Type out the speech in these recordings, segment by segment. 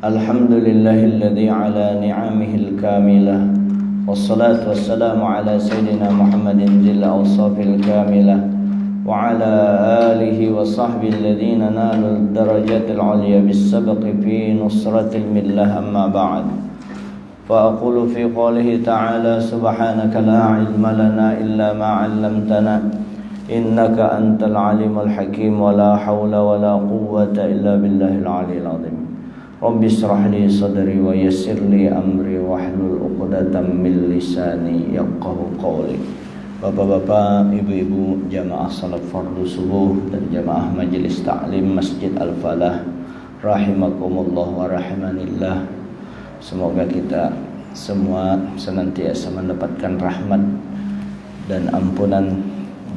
Alhamdulillahilladzi ala ni'amihil kamilah. Wassalatu wassalamu ala sayyidina Muhammadin zil awsafil kamilah wa ala alihi wa sahbihi alladhina nalu darajatil ulya bis sabqi fi nusratil millah amma ba'd. Fa aqulu fi qoulihi ta'ala subhanaka la ilma lana illa ma 'allamtana innaka antal alimul hakim wa la hawla wa la quwwata illa billahil aliyyil azim. Rabbi shrah li sadri wa yassir li amri wahlul 'uqdatam min lisani yafqahu qawli. Bapak-bapak, ibu-ibu, jamaah salat fardu subuh dan jamaah majelis taklim Masjid Al-Falah rahimakumullah wa rahimanillah. Semoga kita semua senantiasa mendapatkan rahmat dan ampunan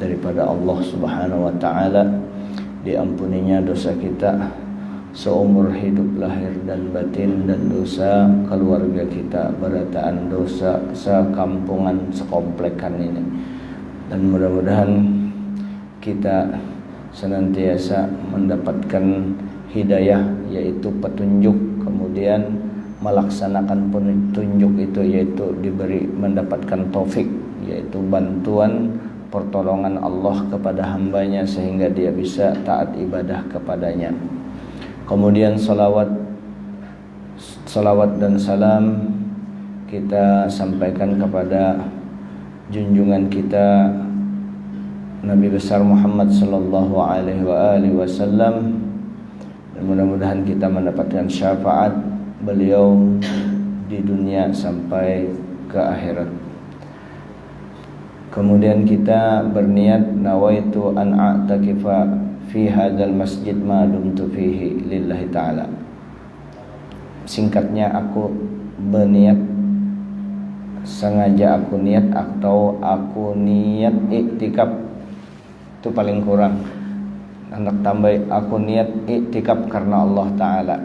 daripada Allah Subhanahu wa taala, diampuninya dosa kita seumur hidup lahir dan batin, dan dosa keluarga kita, berataan dosa sekampungan, sekomplekan ini. Dan mudah-mudahan kita senantiasa mendapatkan hidayah, yaitu petunjuk, kemudian melaksanakan petunjuk itu, yaitu diberi mendapatkan taufik, yaitu bantuan pertolongan Allah kepada hambanya sehingga dia bisa taat ibadah kepadanya. Kemudian salawat dan salam kita sampaikan kepada junjungan kita Nabi besar Muhammad sallallahu alaihi wasallam, dan mudah-mudahan kita mendapatkan syafaat beliau di dunia sampai ke akhirat. Kemudian kita berniat nawaitu an a'takifa fi hadzal masjid ma dumtu fihi lillahi ta'ala. Singkatnya, aku berniat, sengaja aku niat atau aku niat iktikaf, itu paling kurang. Anak tambah aku niat iktikaf karena Allah Ta'ala.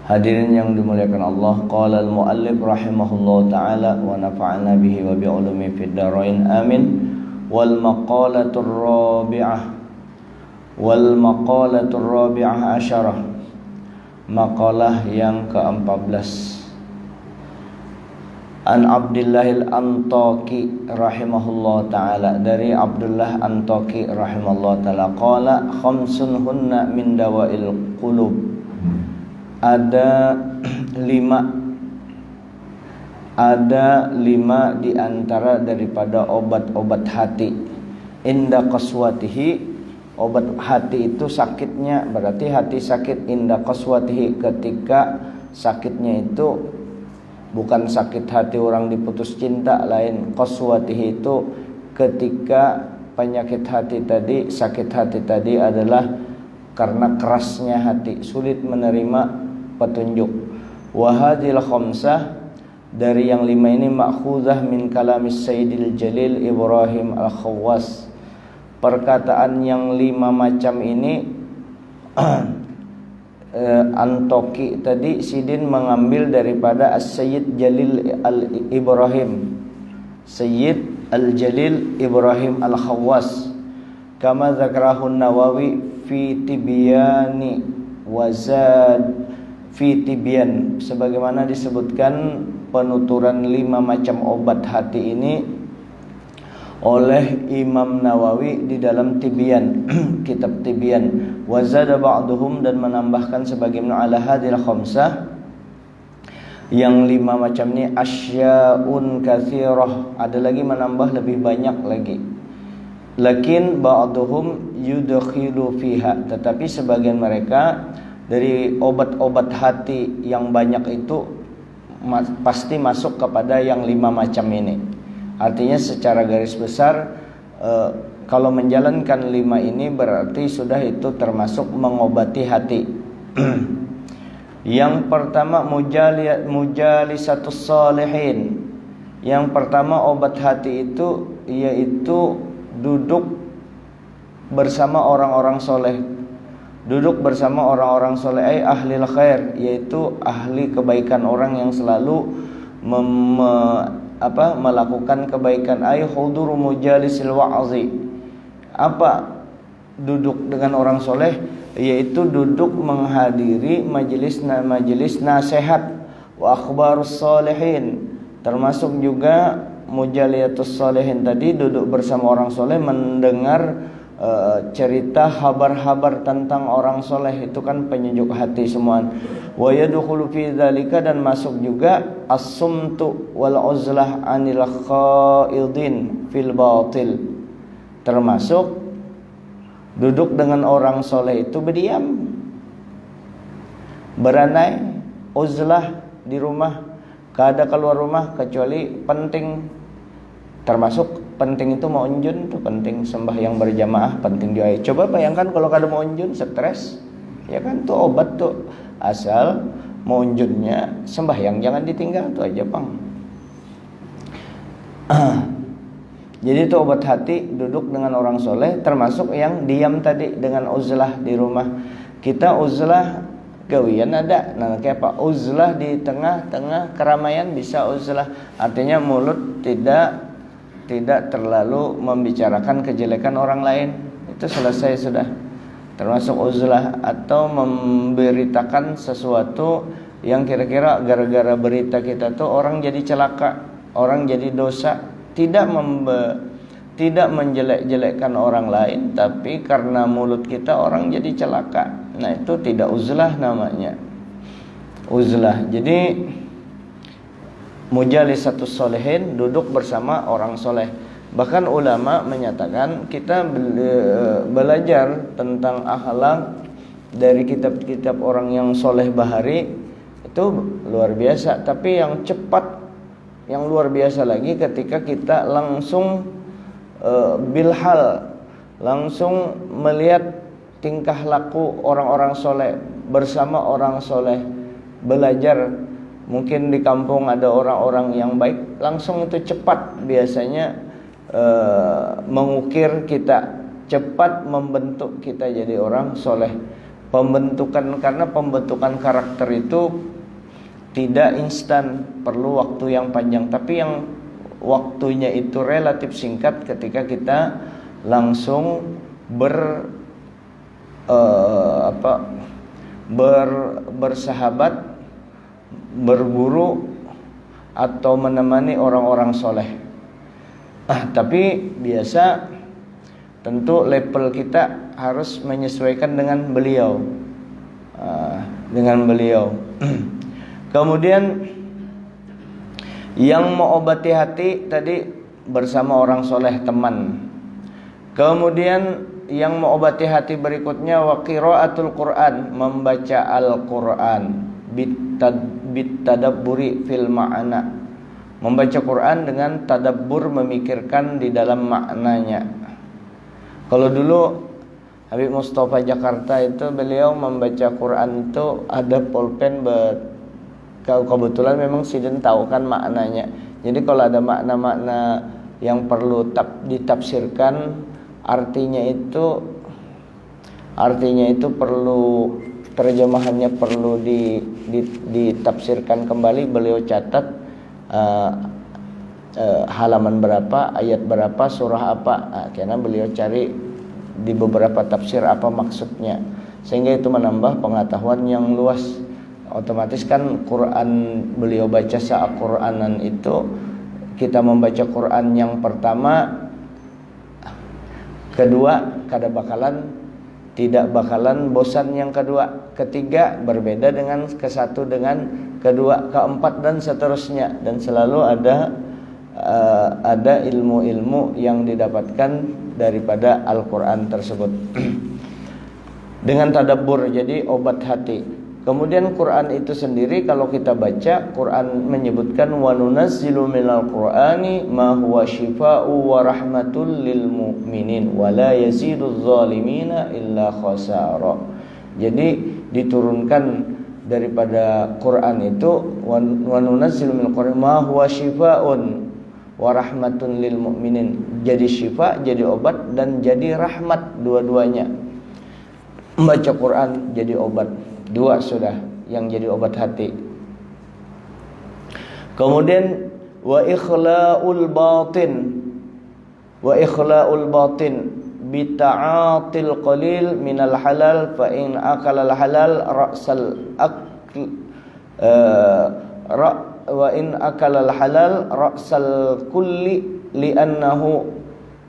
Hadirin yang dimuliakan Allah, qala al-muallif rahimahullah ta'ala wa nafa'ana bihi wa bi'ulumi fid darain amin. Wal maqalatur rabi'ah asyarah, maqalah yang ke-14. An Abdullahil Antaki rahimahullah ta'ala, dari Abdullah Antaki rahimahullah ta'ala, qala khamsun hunna min dawail qulub. Ada lima di antara daripada obat-obat hati. Inda qaswatihi, obat hati itu sakitnya, berarti hati sakit. Inda qaswatihi, ketika sakitnya itu bukan sakit hati orang diputus cinta, lain. Qaswatihi itu ketika penyakit hati tadi, sakit hati tadi adalah karena kerasnya hati, sulit menerima petunjuk. Wa hadhil khamsah, dari yang lima ini, ma'khuzah min kalamis Sayyidil Jalil Ibrahim Al-Khawwas. Perkataan yang lima macam ini Antoki tadi Sidin mengambil daripada As-Sayyid Jalil Al-Ibrahim, Sayyid Al-Jalil Ibrahim Al-Khawwas, kama zakrahun Nawawi fi tibyani wazad fi tibyan, sebagaimana disebutkan penuturan lima macam obat hati ini oleh Imam Nawawi di dalam Tibyan kitab Tibyan. Wazada ba'duhum, dan menambahkan sebagaimana ala hadil khamsah, yang lima macam ini, asya'un katsirah, ada lagi menambah lebih banyak lagi. Lakin ba'duhum yudkhilu fiha, tetapi sebagian mereka dari obat-obat hati yang banyak itu pasti masuk kepada yang lima macam ini. Artinya secara garis besar, kalau menjalankan lima ini berarti sudah itu termasuk mengobati hati. Yang pertama, mujalisatus salihin. Yang pertama obat hati itu yaitu duduk bersama orang-orang soleh. Duduk bersama orang-orang soleh, ay ahlil khair, yaitu ahli kebaikan, orang yang selalu melakukan kebaikan. Ay huduru mujalisil wa'zi, apa duduk dengan orang soleh, yaitu duduk menghadiri majelis nasihat wa akhbarus sholihin, termasuk juga mujaliyatus sholihin tadi, duduk bersama orang soleh mendengar cerita habar-habar tentang orang soleh, itu kan penyejuk hati semua. Wa yadkhulu fi dzalika, dan masuk juga as-sumtu wal uzlah anil khaidin fil batil, termasuk duduk dengan orang soleh itu berdiam, berandai, uzlah di rumah, kada keluar rumah kecuali penting. Termasuk penting itu mau unjun tuh penting, sembahyang berjamaah penting juga. Coba bayangkan kalau kada mau unjun stres, ya kan, tuh obat tuh, asal mau unjunnya sembahyang jangan ditinggal, tuh aja Bang. Jadi itu obat hati, duduk dengan orang soleh, termasuk yang diam tadi dengan uzlah di rumah. Kita uzlah gawian ada, nah kayak apa? Uzlah di tengah-tengah keramaian bisa uzlah, artinya mulut tidak terlalu membicarakan kejelekan orang lain, itu selesai sudah, termasuk uzlah. Atau memberitakan sesuatu yang kira-kira gara-gara berita kita tuh orang jadi celaka, orang jadi dosa, tidak menjelek-jelekkan orang lain, tapi karena mulut kita orang jadi celaka. Nah itu tidak uzlah namanya, uzlah. Jadi mujalisatus sholihin, duduk bersama orang soleh. Bahkan ulama menyatakan kita belajar tentang akhlak dari kitab-kitab orang yang soleh bahari itu luar biasa. Tapi yang cepat, yang luar biasa lagi ketika kita langsung bilhal, langsung melihat tingkah laku orang-orang soleh, bersama orang soleh, belajar. Mungkin di kampung ada orang-orang yang baik, langsung itu cepat biasanya mengukir kita, cepat membentuk kita jadi orang soleh. Karena pembentukan karakter itu tidak instan, perlu waktu yang panjang. Tapi yang waktunya itu relatif singkat ketika kita langsung bersahabat, berguru atau menemani orang-orang soleh. Tapi biasa tentu level kita harus menyesuaikan dengan beliau, Kemudian yang mengobati hati tadi bersama orang soleh, teman. Kemudian yang mengobati hati berikutnya wa qiraatul Quran, membaca Al-Quran bitadabburi fil ma'na, membaca Quran dengan tadabbur, memikirkan di dalam maknanya. Kalau dulu Habib Mustafa Jakarta itu beliau membaca Quran itu ada pulpen, kebetulan memang sidin tahu kan maknanya. Jadi kalau ada makna-makna yang perlu ditafsirkan, artinya itu perlu terjemahannya, perlu ditafsirkan kembali, beliau catat halaman berapa, ayat berapa, surah apa. Karena beliau cari di beberapa tafsir apa maksudnya, sehingga itu menambah pengetahuan yang luas. Otomatis kan Quran beliau baca sa-Quranan itu, kita membaca Quran yang pertama, kedua tidak bakalan bosan, yang kedua, ketiga berbeda dengan kesatu dengan kedua, keempat dan seterusnya, dan selalu ada ilmu-ilmu yang didapatkan daripada Al-Quran tersebut. Dengan tadabbur, jadi obat hati. Kemudian Quran itu sendiri kalau kita baca, Quran menyebutkan wa nunazzilu minal Qur'ani ma huwa syifaa'u wa rahmatul lil mu'minin wa la yaziduz zalimina illa khasara. Jadi diturunkan daripada Quran itu wa nunazzilu minal Qur'ani ma huwa syifaa'un wa rahmatun lil mu'minin. Jadi syifa, jadi obat, dan jadi rahmat, dua-duanya. Membaca Quran jadi obat. Dua sudah yang jadi obat hati. Kemudian wa ikhla'ul batin, bita'atil qalil minal halal fa in akala al halal ra'sal akl wa in akala al halal ra'sal kulli li'annahu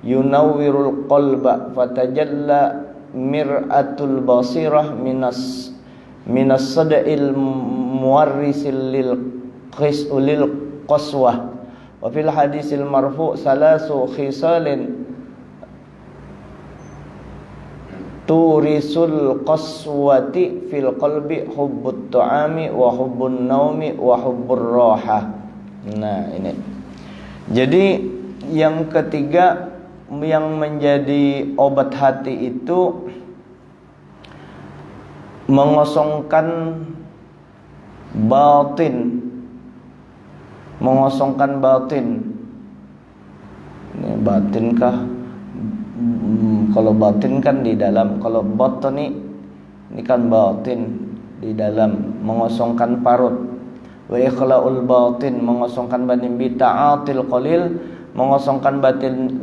yunawwirul qalba fatajalla mir'atul basirah minas sada'il muwarrisil lil qaswah. Wa fil hadisil marfu' salasu khisalin turisul qaswati fil qalbi hubbut ta'ami wa hubbun naumi wa hubbur raha. Nah, ini. Jadi yang ketiga yang menjadi obat hati itu mengosongkan batin. Mengosongkan batin. Ini batin kah? Kalau batin kan di dalam, kalau batni ini kan batin di dalam, mengosongkan parut. Wa ikhlaul batin, mengosongkan batin, bita'atil qalil, mengosongkan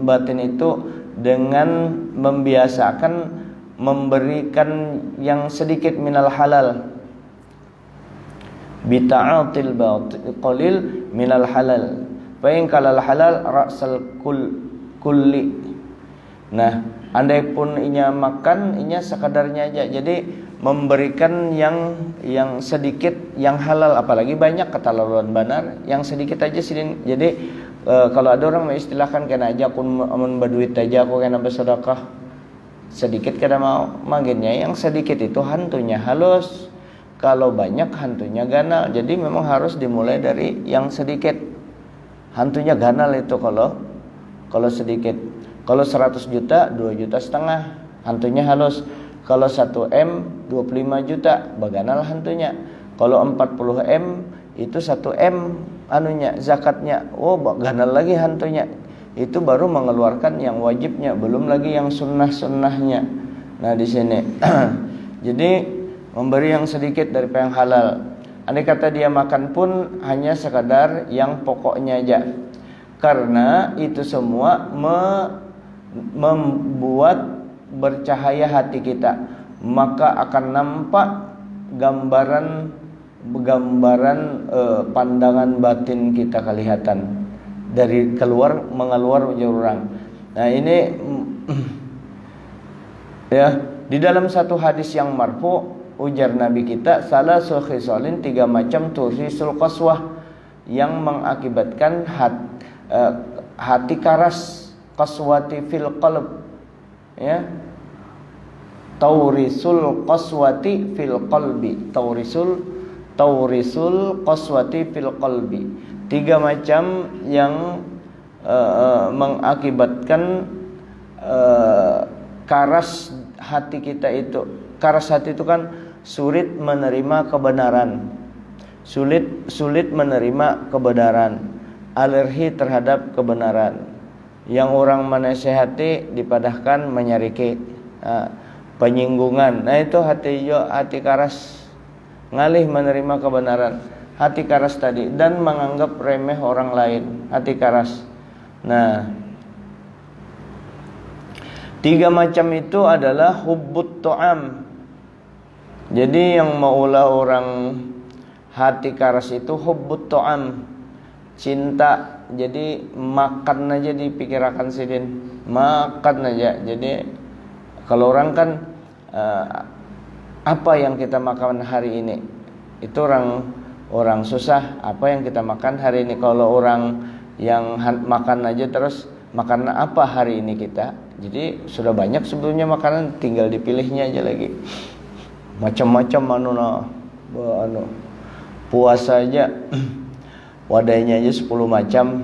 batin itu dengan membiasakan memberikan yang sedikit minal halal. Bita'atil qalil minal halal. Fa in kalal halal ra'sal kulli. Nah, andai pun inya makan, inya sekadarnya aja. Jadi memberikan yang sedikit, yang halal, apalagi banyak ketalaluan benar, yang sedikit aja sidin. Jadi kalau ada orang mengistilahkan kena aja aku berduit aja aku kena bersedekah. Sedikit kada mau, maginnya yang sedikit itu hantunya halus. Kalau banyak hantunya ganal. Jadi memang harus dimulai dari yang sedikit. Hantunya ganal itu kalau sedikit. Kalau 100 juta, 2,5 juta, hantunya halus. Kalau 1 M, 25 juta, baganal hantunya. Kalau 40 M, itu 1 M anunya, zakatnya. Oh, baganal lagi hantunya. Itu baru mengeluarkan yang wajibnya, belum lagi yang sunnah-sunnahnya. Nah, di sini. Jadi memberi yang sedikit daripada yang halal. Andai kata dia makan pun hanya sekadar yang pokoknya aja. Karena itu semua membuat bercahaya hati kita, maka akan nampak gambaran pandangan batin kita kelihatan dari mengeluar menjadi orang. Nah, ini ya, di dalam satu hadis yang marfu ujar Nabi kita, salasul khisalin, 3 macam turisul qaswah yang mengakibatkan hati karas, qaswati fil qalb, ya, taurisul qaswati fil qalbi, taurisul qaswati fil qalbi. 3 macam yang mengakibatkan karas hati kita itu. Karas hati itu kan sulit menerima kebenaran, sulit menerima kebenaran, alergi terhadap kebenaran. Yang orang menasehati dipadahkan menyariki, penyinggungan. Nah, itu hati karas, ngalih menerima kebenaran. Hati karas tadi, dan menganggap remeh orang lain, hati karas. Nah, 3 macam itu adalah hubbut ta'am. Jadi yang maulah orang hati karas itu hubbut ta'am, cinta. Jadi makan aja dipikirkan sidin, makan aja. Jadi kalau orang kan apa yang kita makan hari ini, itu orang susah, apa yang kita makan hari ini. Kalau orang yang makan aja terus, makan apa hari ini kita. Jadi sudah banyak sebelumnya makanan, tinggal dipilihnya aja lagi. Macam-macam puasa aja wadahnya aja 10 macam.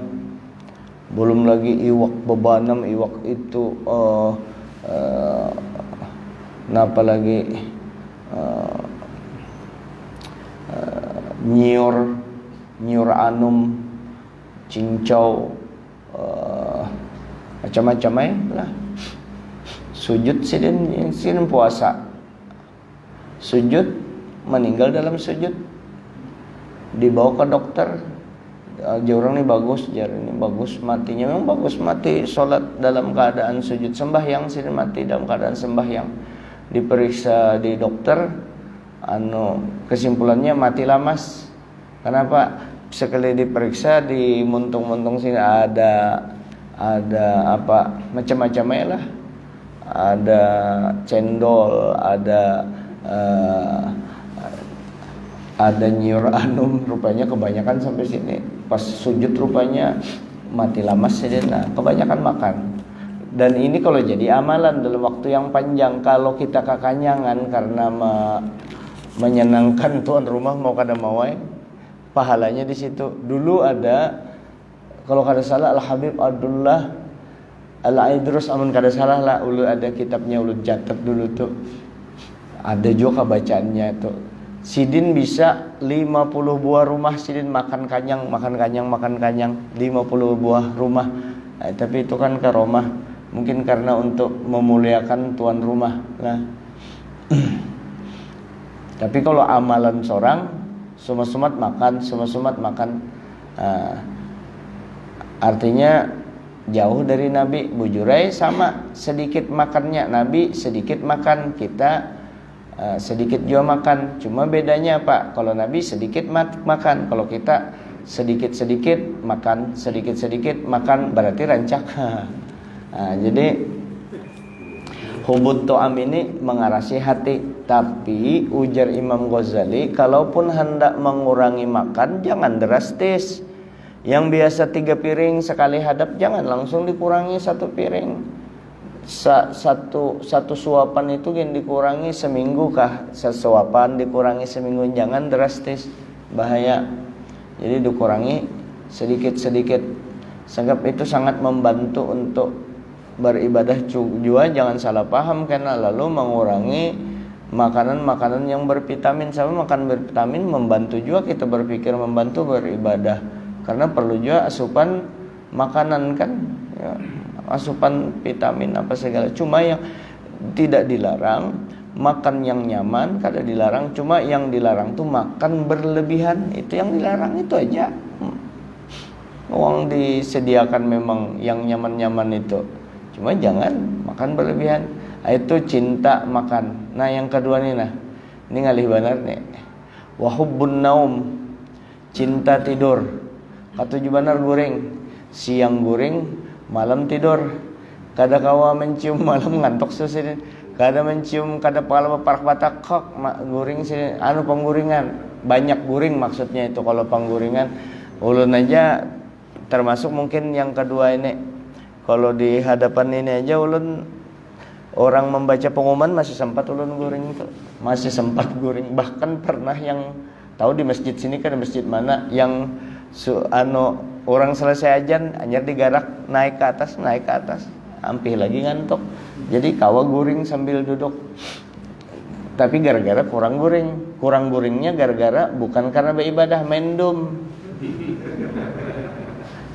Belum lagi iwak bebanam, iwak itu napa lagi nyiur anum, cincau, macam-macam lah. Sujud sidin puasa. Sujud, meninggal dalam sujud, dibawa ke dokter, Orang nih bagus, jar ini bagus matinya, memang bagus mati sholat dalam keadaan sujud sembahyang, sini mati dalam keadaan sembahyang. Diperiksa di dokter, kesimpulannya matilah mas. Kenapa? Sekali diperiksa di muntung-muntung sini ada apa macam-macamnya lah, ada cendol, ada nyiur anum, rupanya kebanyakan sampai sini. Pas sujud rupanya mati lamas sedena, kebanyakan makan. Dan ini kalau jadi amalan dalam waktu yang panjang, kalau kita kekanyangan karena menyenangkan tuan rumah mau kada mawai, pahalanya di situ. Dulu ada, kalau kada salah Al Habib Abdullah Al Aidrus, amun kada salah lah, ulu ada kitabnya ulu catat dulu tuh. Ada juga bacaannya itu. Sidin bisa 50 buah rumah Sidin makan kanyang 50 buah rumah. Tapi itu kan karomah, mungkin karena untuk memuliakan tuan rumah lah. Tapi kalau amalan seorang sumat makan, artinya jauh dari Nabi. Bujurai sama, sedikit makannya, Nabi sedikit makan, kita sedikit juga makan. Cuma bedanya apa? Kalau Nabi sedikit makan, kalau kita sedikit-sedikit makan, berarti rancak. Jadi hubut to'am ini mengarasi hati. Tapi ujar Imam Ghazali, kalaupun hendak mengurangi makan, jangan drastis. Yang biasa 3 piring sekali hadap, jangan langsung dikurangi 1 piring. Satu suapan itu yang dikurangi seminggu kah? Sesuapan dikurangi seminggu, jangan drastis, bahaya. Jadi dikurangi sedikit-sedikit. Sebab itu sangat membantu untuk beribadah juga. Jangan salah paham, karena lalu mengurangi makanan-makanan yang bervitamin. Sama makan bervitamin membantu juga kita berpikir, membantu beribadah. Karena perlu juga asupan makanan kan ya, asupan vitamin apa segala. Cuma yang tidak dilarang makan yang nyaman, kada dilarang. Cuma yang dilarang tuh makan berlebihan, itu yang dilarang, itu aja. Uang disediakan memang yang nyaman-nyaman itu, cuma jangan makan berlebihan. Itu cinta makan. Nah yang kedua nih, ini ngalih benar nih, wahubbun naum, cinta tidur. Katuju benar guring, siang guring, malam tidur. Kada kawa mencium malam ngantok susin. Kada mencium, kada pala parak batak kok guring sini. Pengguringan, banyak guring maksudnya itu. Kalau pengguringan ulun aja termasuk mungkin yang kedua ini. Kalau di hadapan ini aja ulun, orang membaca pengumuman masih sempat ulun guring itu. Masih sempat guring. Bahkan pernah yang tahu di masjid sini kan, masjid mana yang orang selesai ajan anyar digarak naik ke atas, hampir lagi ngantuk. Jadi kawa guring sambil duduk. Tapi gara-gara kurang guringnya gara-gara bukan karena beribadah, mendum.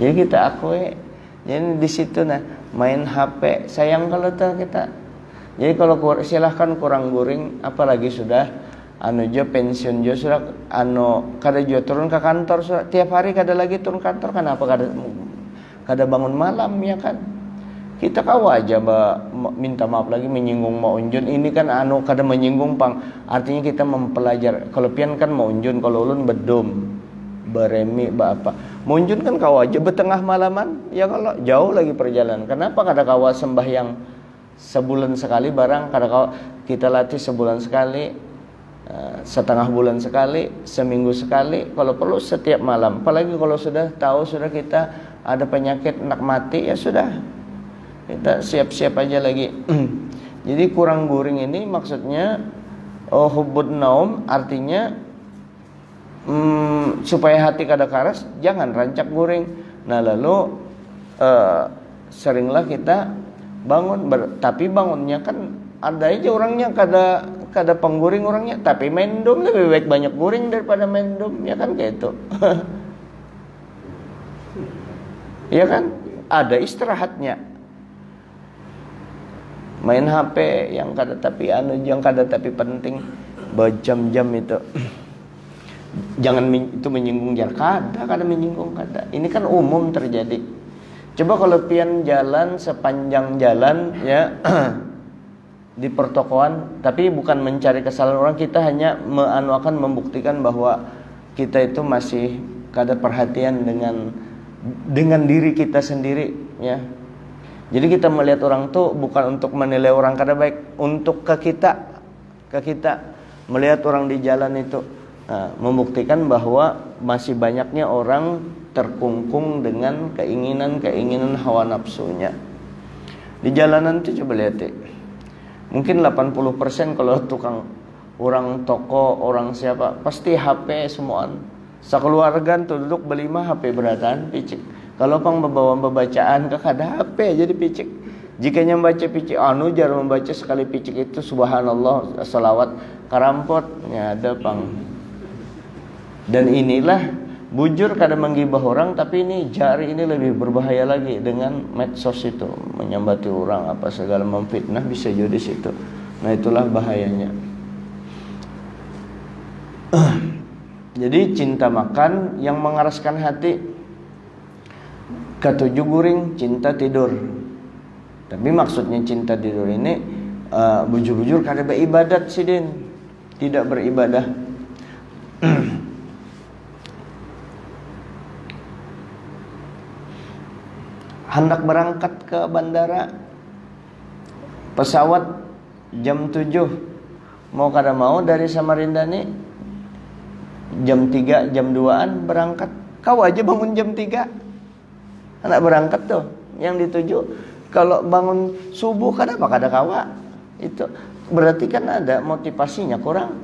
Jadi kita akui, jadi di situ main HP sayang kalau kita. Jadi kalau silahkan kurang guring, apalagi sudah jo pensiun jo sudah kada jo turun ke kantor sudah, tiap hari kada lagi turun kantor. Kenapa kada bangun malam ya kan? Kita kawa aja minta maaf lagi menyinggung mau unjun. Ini kan kada menyinggung pang, artinya kita mempelajari. Kalau pian kan mau unjun, kalau ulun bedom beremi apa mau unjun kan kawa aja betengah malaman ya. Kalau jauh lagi perjalanan, kenapa kada kawa sembahyang sebulan sekali barang? Kada kawa kita latih sebulan sekali, setengah bulan sekali, seminggu sekali, kalau perlu setiap malam. Apalagi kalau sudah tahu sudah kita ada penyakit nak mati, ya sudah kita siap-siap aja lagi. Jadi kurang guring ini maksudnya hubbun naum, artinya supaya hati kada karas jangan rancak guring. Nah lalu seringlah kita bangun, tapi bangunnya kan ada aja orangnya kada pengguring orangnya, tapi mendum lebih baik banyak guring daripada mendum, ya kan kayak itu. Ya kan, ada istirahatnya. Main HP yang kada tapi yang kada tapi penting berjam-jam itu. Itu menyinggung jarak, kada menyinggung kada. Ini kan umum terjadi. Coba kalau pian jalan sepanjang jalan ya di pertokoan, tapi bukan mencari kesalahan orang, kita hanya akan membuktikan bahwa kita itu masih kada perhatian dengan diri kita sendiri ya. Jadi kita melihat orang tuh bukan untuk menilai orang kada baik, untuk ke kita melihat orang di jalan itu membuktikan bahwa masih banyaknya orang terkungkung dengan keinginan hawa nafsunya. Di jalanan tuh coba lihat ya. Mungkin 80% kalau tukang orang toko, orang siapa, pasti HP semuaan. Sakeluarga tuh duduk berlima HP beratan picik. Kalau pang membawa bacaan kada HP jadi picik. Jika yang baca picik jarang membaca sekali picik itu subhanallah salawat karampot ya ada pang. Dan inilah bujur kada menggibah orang, tapi ini jari ini lebih berbahaya lagi dengan medsos itu, menyambati orang apa segala, memfitnah bisa jadi situ. Nah itulah bahayanya. Jadi cinta makan yang mengeraskan hati. Ketujuh guring cinta tidur. Tapi maksudnya cinta tidur ini bujur-bujur kada beribadat sidin, tidak beribadah. Hendak berangkat ke bandara, pesawat jam 7, mau kada mau dari Samarinda nih jam 3, jam 2an berangkat. Kau aja bangun jam 3 anak berangkat tuh yang dituju. Kalau bangun subuh kada kawa. Itu berarti kan ada motivasinya kurang.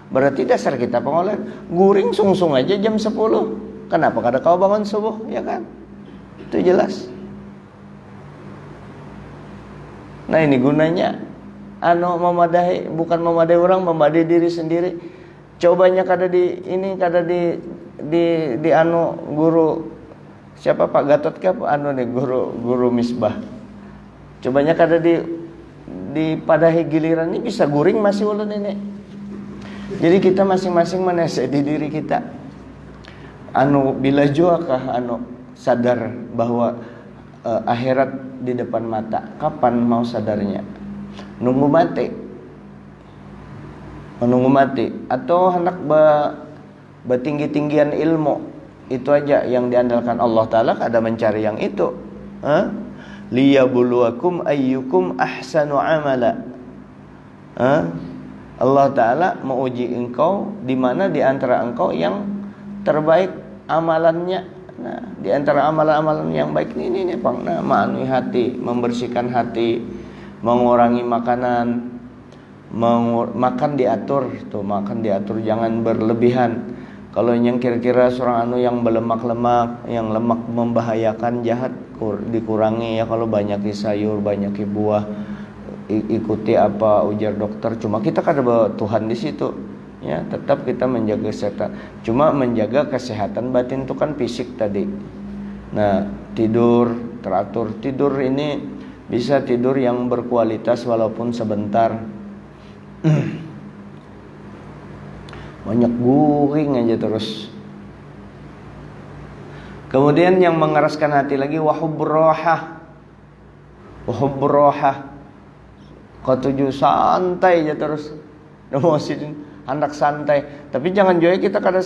Berarti dasar kita pengoler guring sungsung aja jam 10. Kenapa kada kau bangun subuh ya kan? Itu jelas. Nah ini gunanya memadahi, bukan memadai orang, memadai diri sendiri. Cobanya kada di guru siapa Pak Gatot ke guru Misbah. Cobanya kada dipadahi giliran ini bisa guring masih ulun ini. Jadi kita masing-masing menasihati diri kita. Bila juakah sadar bahwa akhirat di depan mata, kapan mau sadarnya? Nunggu mati atau hendak bertinggi-tinggian ilmu, itu aja yang diandalkan Allah Ta'ala, kada mencari yang itu. Liyabluwakum ayyukum ahsanu amala. Allah Ta'ala menguji engkau di mana di antara engkau yang terbaik amalannya. Nah, di antara amalan-amalan yang baik ini Bang, memenuhi hati, membersihkan hati, mengurangi makanan, makan diatur, makan diatur, jangan berlebihan. Kalau yang kira-kira seorang yang berlemak-lemak, yang lemak membahayakan, jahat, dikurangi ya. Kalau banyak sayur, banyak buah, ikuti apa ujar dokter. Cuma kita kada Tuhan di situ. Ya, tetap kita menjaga kesehatan. Cuma menjaga kesehatan batin itu kan fisik tadi. Nah, tidur teratur. Tidur ini bisa tidur yang berkualitas walaupun sebentar. Banyak guring aja terus. Kemudian yang mengeraskan hati lagi wahubbur rohah. Ketujuh santai aja terus. Hendak santai, tapi jangan juga kita kada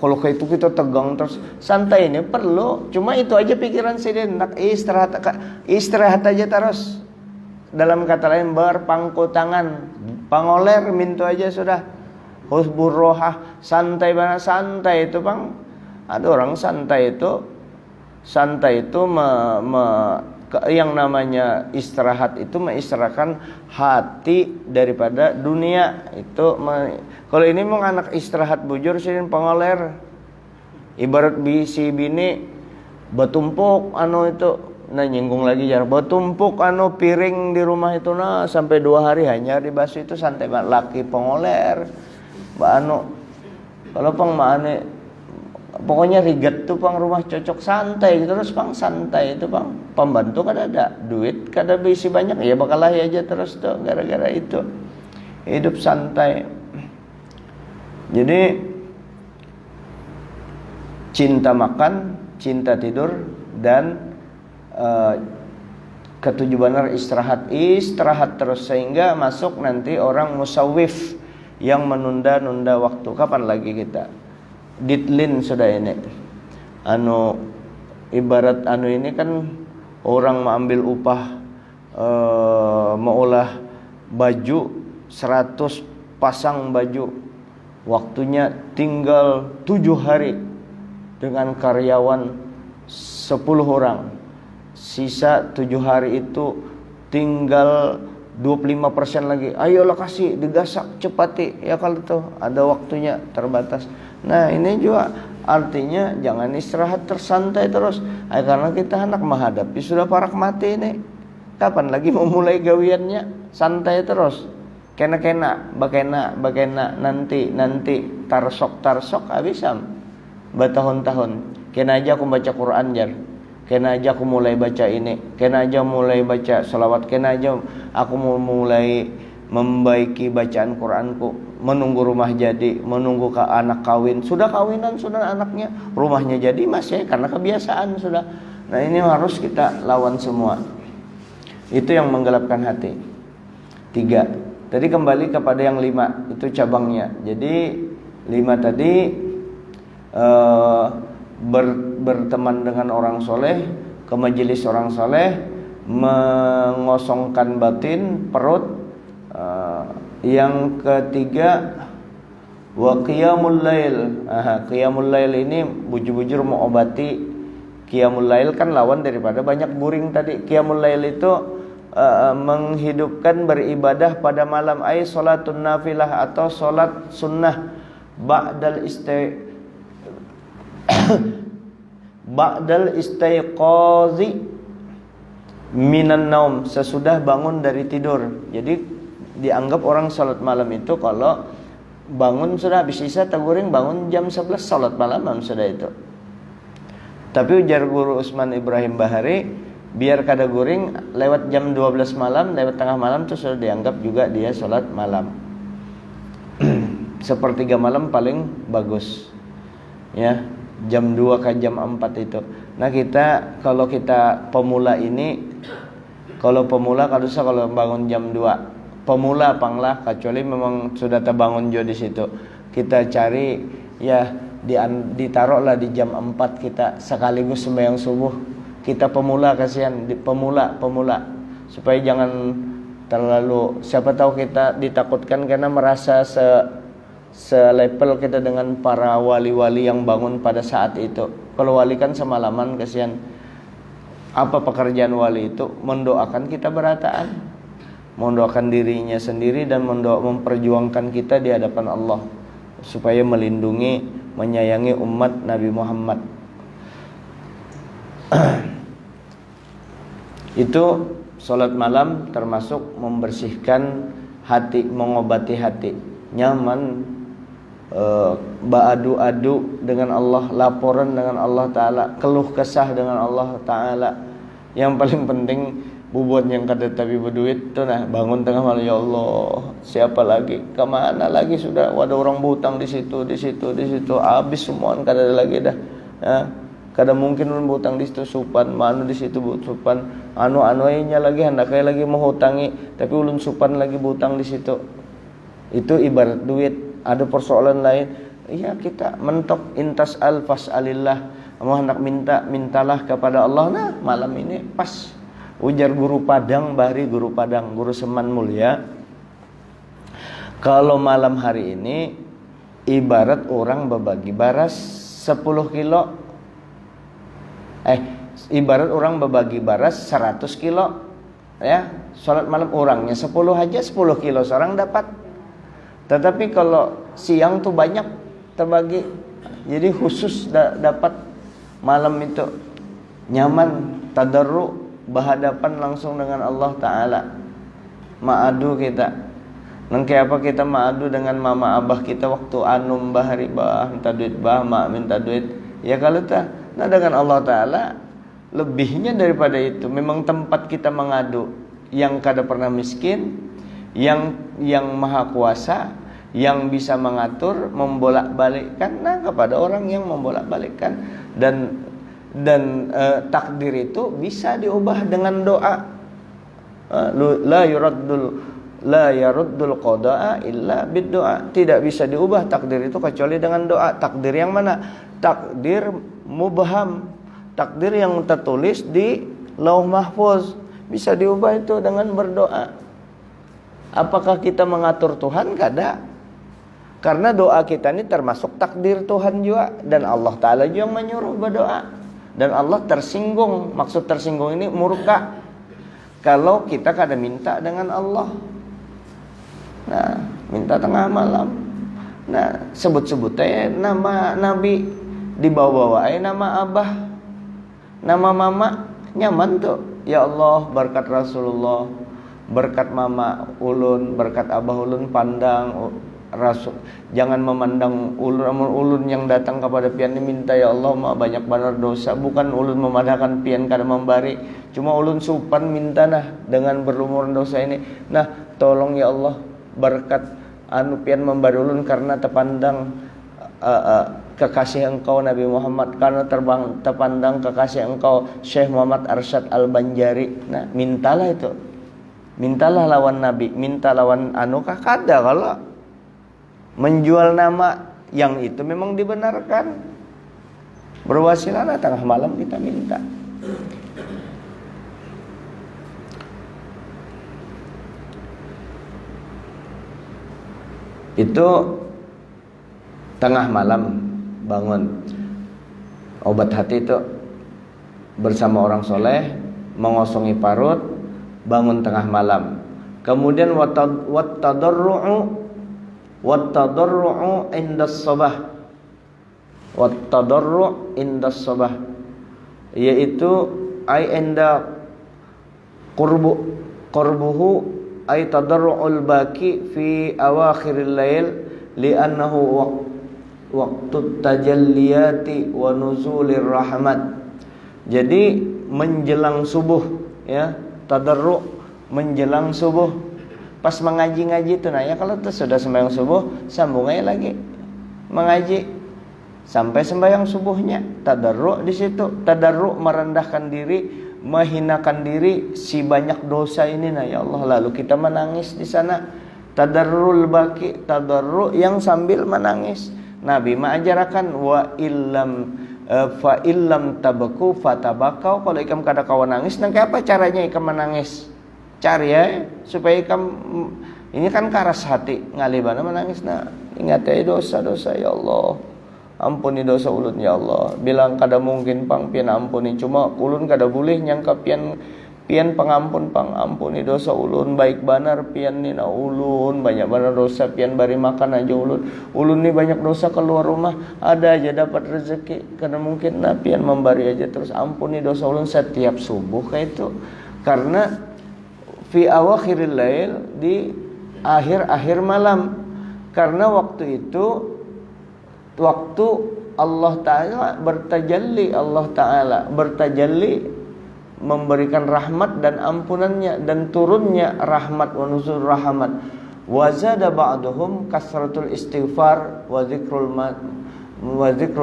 kalau kayak itu kita tegang terus. Santai ini perlu, cuma itu aja pikiran sidin, nak istirahat aja terus. Dalam kata lain berpangku tangan, pangoler mintu aja sudah. Husbur rohah, santai itu Bang. Ada orang santai itu yang namanya istirahat itu mengistirahatkan hati daripada dunia itu. Kalau ini mau anak istirahat bujur sih pengoler, ibarat si bini bertumpuk itu, nyinggung lagi jar bertumpuk piring di rumah itu sampai 2 hari hanya dibasuh itu santai banget. Laki pengoler kalau pokoknya riget tuh rumah cocok santai gitu terus santai itu pembantu kada ada duit, kada bisi banyak ya bakal aja terus tuh gara-gara itu hidup santai. Jadi cinta makan, cinta tidur, dan ketujuh benar istirahat terus, sehingga masuk nanti orang musawwif yang menunda-nunda waktu. Kapan lagi kita ditlin sudah ini ibarat ini kan orang mengambil upah mengolah baju 100 pasang baju, waktunya tinggal 7 hari dengan karyawan 10 orang. Sisa 7 hari itu tinggal 25% lagi. Ayolah kasih, digasak cepati. Ya kalau itu ada waktunya terbatas. Nah ini juga artinya jangan istirahat tersantai terus. Karena kita hendak menghadapi sudah parak mati ini. Kapan lagi mau mulai gawiannya? Santai terus. Kena bakena nanti tarsok habisam bertahun-tahun. Kena aja aku baca Quran jar. Kena aja aku mulai baca ini, kena aja mulai baca salawat, kena aja aku mulai membaiki bacaan Quranku, menunggu rumah jadi, menunggu ke anak kawin. Sudah kawinan, sudah anaknya, rumahnya jadi masih karena kebiasaan sudah. Nah ini harus kita lawan semua. Itu yang menggelapkan hati. 3. Tadi kembali kepada yang 5, itu cabangnya. Jadi 5 tadi berteman dengan orang soleh, ke majelis orang soleh, mengosongkan batin, perut. Yang ketiga wa qiyamul lail. Qiyamul lail ini bujur-bujur mengobati. Qiyamul lail kan lawan daripada banyak guring tadi. Qiyamul lail itu menghidupkan beribadah pada malam, ay salatun nafilah atau salat sunnah ba'dal istaiqazi minan naum, sesudah bangun dari tidur. Jadi dianggap orang salat malam itu kalau bangun sudah habis isya taguring, bangun jam 11 salat malam sudah itu. Tapi ujar guru Usman Ibrahim Bahari, biar kada guring lewat jam 12 malam, lewat tengah malam itu sudah dianggap juga dia salat malam. Sepertiga malam paling bagus. Ya, jam 2 ke jam 4 itu. Nah kita kalau kita pemula ini, kalau bangun jam 2 pemula panglah, kecuali memang sudah terbangun jo di situ, kita cari ya ditaruhlah di jam 4 kita sekaligus sembahyang subuh. Kita pemula, kasihan pemula supaya jangan terlalu, siapa tahu kita ditakutkan karena merasa selevel kita dengan para wali-wali yang bangun pada saat itu. Kalau wali kan semalaman, kasihan. Apa pekerjaan wali itu? Mendoakan kita berataan, mendoakan dirinya sendiri dan memperjuangkan kita di hadapan Allah supaya melindungi, menyayangi umat Nabi Muhammad. Itu salat malam termasuk membersihkan hati, mengobati hati, nyaman, beradu-adu dengan Allah, laporan dengan Allah Ta'ala, keluh kesah dengan Allah Ta'ala. Yang paling penting bubuat yang kada tapi berduit tu nah, bangun tengah malam, ya Allah siapa lagi, kemana lagi, sudah ada orang butang di situ, habis semua kada ada lagi dah ya. Kada mungkin ulun butang di situ supan, manu di situ supan, anu-anunya lagi hendakai lagi menghutangi, tapi ulun supan lagi butang di situ. Itu ibarat duit. Ada persoalan lain, iya kita mentok intas al fasalillah, mau hendak mintalah kepada Allah. Nah malam ini pas ujar guru Padang Bahri, guru Seman Mulia, kalau malam hari ini ibarat orang berbagi baras 10 kilo. Ibarat orang berbagi baras 100 kilo ya, sholat malam orangnya 10 aja 10 kilo seorang dapat. Tetapi kalau siang tuh banyak terbagi, jadi khusus dapat malam itu nyaman, tadarru, berhadapan langsung dengan Allah Ta'ala. Ma'adu kita nangke apa kita ma'adu dengan mama abah kita waktu anum bahari bah minta duit bah mak minta duit ya, kalau tak. Nah dengan Allah Ta'ala lebihnya daripada itu. Memang tempat kita mengadu yang kada pernah miskin, yang maha kuasa, yang bisa mengatur, membolak-balikkan, nah kepada orang yang membolak-balikkan. Dan takdir itu bisa diubah dengan doa. La yaruddul qada'a illa bid-doa. Tidak bisa diubah takdir itu kecuali dengan doa. Takdir yang mana? Takdir mubham, takdir yang tertulis di Lauh Mahfuz. Bisa diubah itu dengan berdoa. Apakah kita mengatur Tuhan? Kada. Karena doa kita ini termasuk takdir Tuhan juga, dan Allah Ta'ala juga yang menyuruh berdoa. Dan Allah tersinggung. Maksud tersinggung ini murka kalau kita kada minta dengan Allah. Nah, minta tengah malam. Nah, sebut-sebutnya nama Nabi, dibawa-bawa nama Abah, nama Mama, nyaman tuh. Ya Allah, berkat Rasulullah, berkat Mama ulun, berkat Abah ulun, pandang Rasul, jangan memandang ulun yang datang kepada pian ini minta ya Allah mah banyak benar dosa. Bukan ulun memadahkan pian kada membari, cuma ulun supan minta nah dengan berlumur dosa ini. Nah tolong ya Allah berkat anu pian membari ulun karena terpandang kekasih engkau Nabi Muhammad, karena terpandang kekasih engkau Syekh Muhammad Arsyad Al-Banjari. Nah mintalah itu, mintalah lawan Nabi, minta lawan anu kada. Kalau menjual nama yang itu memang dibenarkan, berwasilah tengah malam kita minta. Itu tengah malam bangun, obat hati itu bersama orang soleh, mengosongi parut, bangun tengah malam. Kemudian wattadarru'u indas sabah, wattadarru' indas sabah, yaitu ay inda qurbuhu ay tadarru'ul baki fi awakhiril lail li'annahu waqtut tajalliyati wa nuzulir rahmat. Jadi menjelang subuh ya, tadarru' menjelang subuh. Pas mengaji-ngaji itu nah ya, kalau tuh sudah sembahyang subuh sambung aja lagi mengaji sampai sembahyang subuhnya. Tadarru' di situ, tadarru' merendahkan diri, menghinakan diri si banyak dosa ini nah ya Allah, lalu kita menangis di sana. Tadarrul baki, tadarru' yang sambil menangis. Nabi mengajarkan wa illam fa illam tabku fatabakau. Kalau ikam kada kawan nangis, nang apa caranya ikam menangis? Cari ya supaya kamu ini kan karas hati ngalibana menangis. Nah ingat ya dosa-dosa ya Allah, ampuni dosa ulun ya Allah. Bilang kada mungkin pang pian ampuni, cuma ulun kada boleh nyangka pian pengampun pang ampuni dosa ulun. Baik banar pian nina ulun, banyak banar dosa pian bari makan aja ulun ni banyak dosa keluar rumah ada aja dapat rezeki, karena mungkin nah pian membari aja terus. Ampuni dosa ulun setiap subuh kayak itu, karena fi awakhiril lail, di akhir-akhir malam. Karena waktu itu waktu Allah Ta'ala bertajalli, Allah Ta'ala bertajalli memberikan rahmat dan ampunannya, dan turunnya rahmat wa nuzul rahmat. Wa zada ba'duhum kasratul istighfar wa zikrul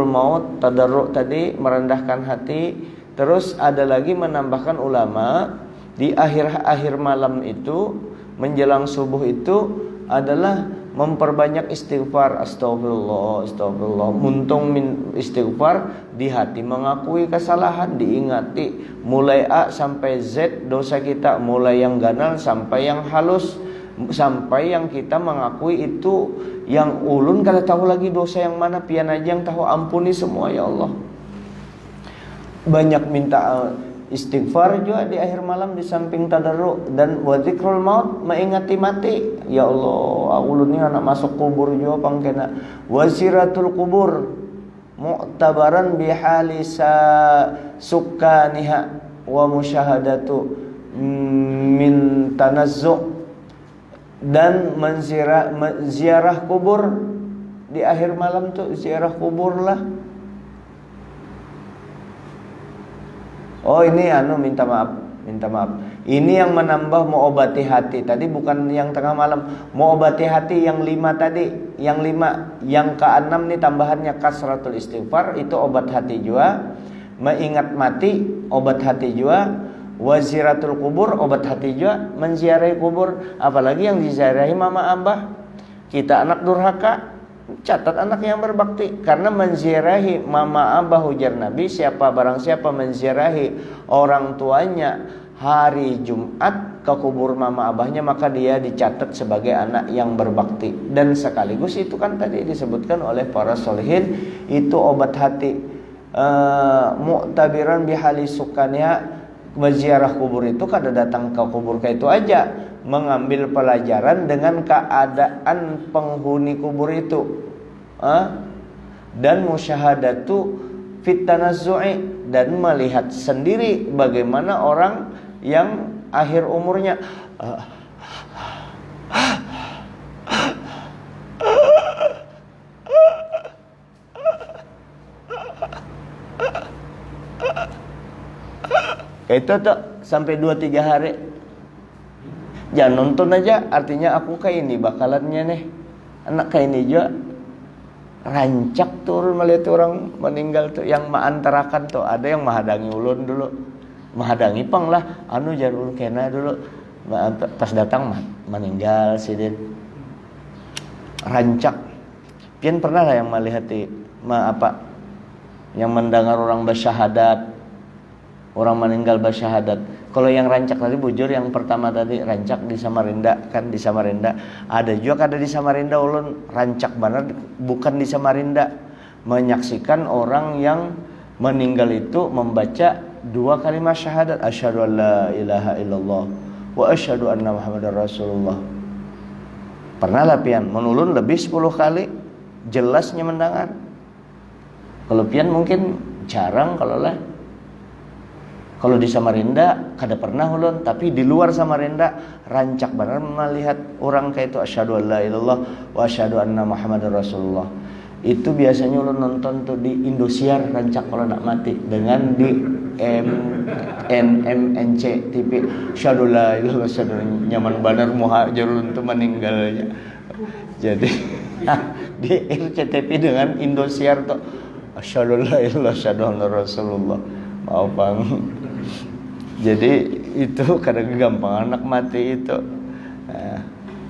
maut, tadarru' tadi merendahkan hati. Terus ada lagi menambahkan ulama di akhir-akhir malam itu menjelang subuh itu adalah memperbanyak istighfar. Astagfirullah, astagfirullah. Muntung istighfar di hati, mengakui kesalahan, diingati mulai A sampai Z dosa kita, mulai yang ganal sampai yang halus, sampai yang kita mengakui itu yang ulun kada tahu lagi dosa yang mana, pian aja yang tahu. Ampuni semua ya Allah. Banyak minta istighfar juga di akhir malam di samping tadarru'. Dan wa zikrul maut, mengingati mati. Ya Allah, ulun ni anak masuk kubur juga pangkena. Wa ziratul kubur mu'tabaran bihali sukkaniha wa musyahadatu min tanazzu'. Dan ziarah kubur di akhir malam tuh, ziarah kubur lah. Oh ini minta maaf, minta maaf. Ini yang menambah mengobati hati. Tadi bukan yang tengah malam. Mengobati hati yang 5 tadi. Yang 5. Yang ke-6 nih tambahannya kasratul istighfar. Itu obat hati juga. Mengingat mati, obat hati juga. Waziratul kubur, obat hati juga. Menziarahi kubur. Apalagi yang diziarahi mama abah. Kita anak durhaka, catat anak yang berbakti. Karena menziarahi mama abah, ujar Nabi, barang siapa menziarahi orang tuanya hari Jumat ke kubur mama abahnya, maka dia dicatat sebagai anak yang berbakti. Dan sekaligus itu kan tadi disebutkan oleh para solihin, itu obat hati. Mu'tabiran bihali sukanya, menziarah kubur itu kada datang ke kubur kayak itu aja, mengambil pelajaran dengan keadaan penghuni kubur itu, dan musyahadatu fit tanazzu'i, dan melihat sendiri bagaimana orang yang akhir umurnya kayak itu tuh sampai 2-3 hari. Jangan nonton aja, artinya aku kayak ini bakalannya nih, anak kayak ini juga rancak turun melihat orang meninggal tuh. Yang maantarakan tuh ada yang mahadangi ulun dulu, mahadangi pang lah anu jarul kena dulu, pas datang meninggal sidin rancak. Pian pernah lah yang melihat yang mendengar orang bersyahadat, orang meninggal bersyahadat. Kalau yang rancak tadi bujur, yang pertama tadi rancak di Samarinda, kan di Samarinda. Ada juga di Samarinda ulun rancak benar, bukan di Samarinda, menyaksikan orang yang meninggal itu membaca 2 kalimat syahadat, asyhadu an la ilaha illallah wa asyhadu anna muhammadar rasulullah. Pernah lah pian, menulun lebih 10 kali, jelasnya mendengar. Kalau pian mungkin jarang kalau lah. Kalau di Samarinda kada pernah ulun, tapi di luar Samarinda rancak benar melihat orang kayak itu, asyhadu an la ilallah wa asyhadu anna muhammadar rasulullah. Itu biasanya ulun nonton tuh di Indosiar rancak kalau nak mati, dengan di MNC TV, asyhadu la ilallah, asyhadu nyaman benar muhajirun tuh meninggalnya. Jadi di RCTV dengan Indosiar tuh asyhadu la ilallah asyhadu anna rasulullah. Mau bang. Jadi itu kadang gampang anak mati itu.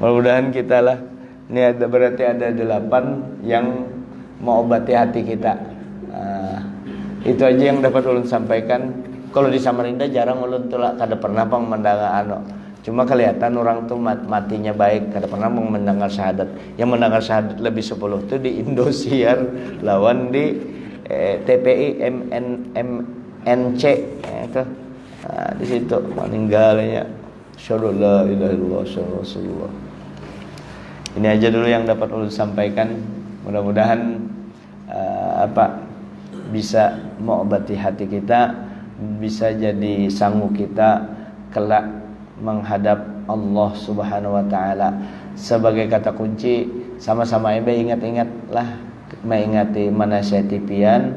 Mudah-mudahan kita lah. Ini berarti ada 8 yang mau obati hati kita. Itu aja yang dapat ulun sampaikan. Kalau di Samarinda jarang ulun tuh lah, kada pernah pang mendengar Cuma kelihatan orang tuh matinya baik, kada pernah mendengar syahadat. Yang mendengar syahadat lebih 10 tuh di Indosiar lawan di TPI NC itu. Di situ meninggalnya asyhadu la ilaha illallah asyhadu rasulullah. Ini aja dulu yang dapat ulun sampaikan. Mudah-mudahan bisa mengobati hati kita, bisa jadi sanggup kita kelak menghadap Allah Subhanahu wa taala. Sebagai kata kunci, sama-sama ingat-ingatlah, mengingati manasihati pian,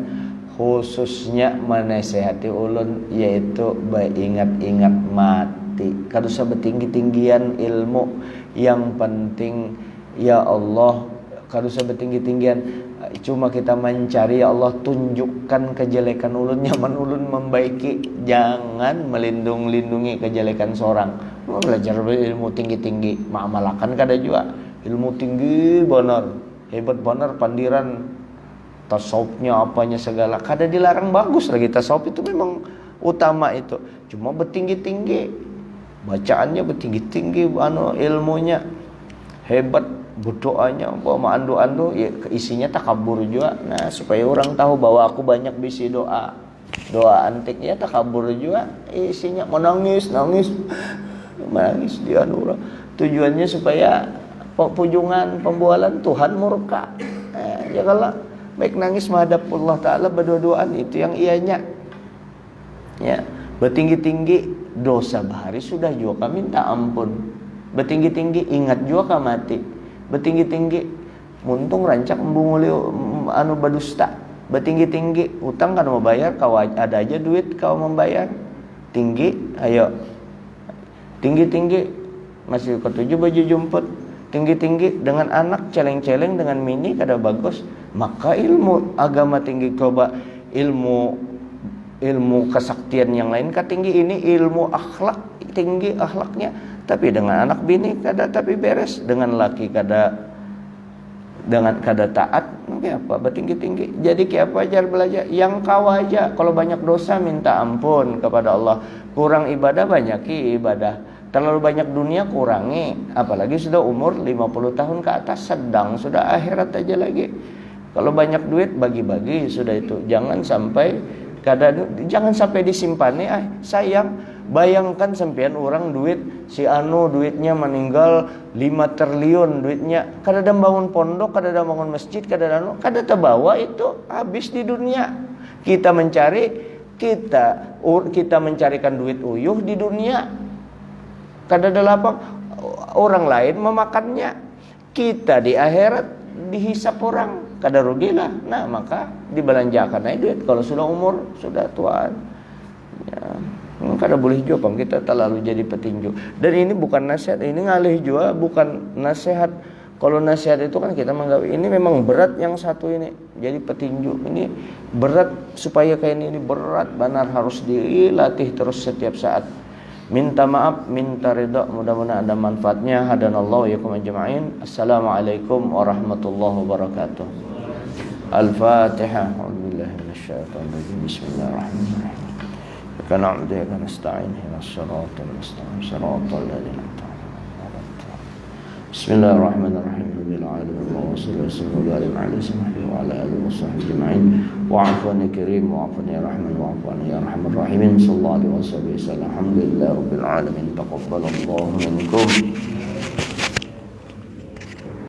khususnya menasehati ulun, yaitu ingat-ingat mati. Kada usah bertinggi-tinggian ilmu, yang penting ya Allah, kada usah bertinggi-tinggian, cuma kita mencari ya Allah tunjukkan kejelekan ulun, nyaman ulun membaiki, jangan melindungi kejelekan seorang. Mau belajar ilmu tinggi-tinggi, ma'amalakan kada juga ilmu tinggi benar, hebat benar, pandiran tasawufnya apanya segala, kada dilarang, bagus lagi tasawuf itu memang utama itu. Cuma bertinggi-tinggi, bacaannya bertinggi-tinggi, ilmunya hebat, berdoanya andu-andu, ya isinya takabur juga. Nah, supaya orang tahu bahwa aku banyak bisi doa antik, ya takabur juga isinya, menangis dia orang. Tujuannya supaya pujungan, pembualan Tuhan murka. Ya kalau baik nangis menghadap Allah Ta'ala berdua-duaan, itu yang ianya. Ya, bertinggi-tinggi dosa bahari sudah juga minta ampun. Bertinggi-tinggi ingat juga mati. Bertinggi-tinggi muntung rancak membunguli badusta. Bertinggi-tinggi utang kan mau bayar, kau ada aja duit kau membayar. tinggi, ayo tinggi-tinggi masih ketujuh baju jumput, tinggi-tinggi dengan anak celeng-celeng dengan mini kada bagus. Maka ilmu agama tinggi, coba ilmu kesaktian yang lain tinggi, ini ilmu akhlak tinggi akhlaknya, tapi dengan anak bini kada tapi beres, dengan laki kada taat, kayak apa bertinggi-tinggi. Jadi kayak apa ajar belajar yang kau aja. Kalau banyak dosa minta ampun kepada Allah, kurang ibadah banyaki ibadah, terlalu banyak dunia kurangi, apalagi sudah umur 50 tahun ke atas, sedang sudah akhirat aja lagi. Kalau banyak duit bagi-bagi sudah itu. Jangan sampai disimpan nih, sayang. Bayangkan sampean orang duit si anu duitnya meninggal 5 triliun duitnya, kada ada bangun pondok, kada ada bangun masjid, kada terbawa, itu habis di dunia. Kita mencarikan duit uyuh di dunia, kada ada lapang, orang lain memakannya, kita di akhirat dihisap orang, kada rugilah. Nah maka dibelanjakan aja duit kalau sudah umur sudah tuaan ya. Kada boleh juga bang kita terlalu jadi petinju. Dan ini bukan nasihat, ini ngalih juga bukan nasihat. Kalau nasihat itu kan kita menganggap ini memang berat, yang satu ini jadi petinju ini berat, supaya kayak ini berat benar, harus dilatih terus setiap saat. Minta maaf, minta ridha, mudah-mudahan ada manfaatnya. Hadanallahu yakum ajma'in. Assalamualaikum warahmatullahi wabarakatuh. Al-Fatihah. A'udzubillahi minasyaitonir rajim. Bismillahirrahmanirrahim. Kana na'budu wa nasta'in ihdinas siratal mustaqim siratal ladzina an'amta 'alaihim. Bismillahirrahmanirrahim. Rabbil alamin wa sallallahu wa ala alihi wa sahbihi ajma'in. Wa'afwan ya karim wa'afwan ya rahman wa'afwan ya arhamar rahimin. Sallallahu alaihi wasallam. Alhamdulillah rabbil alamin. Taqabbalallahu minkum.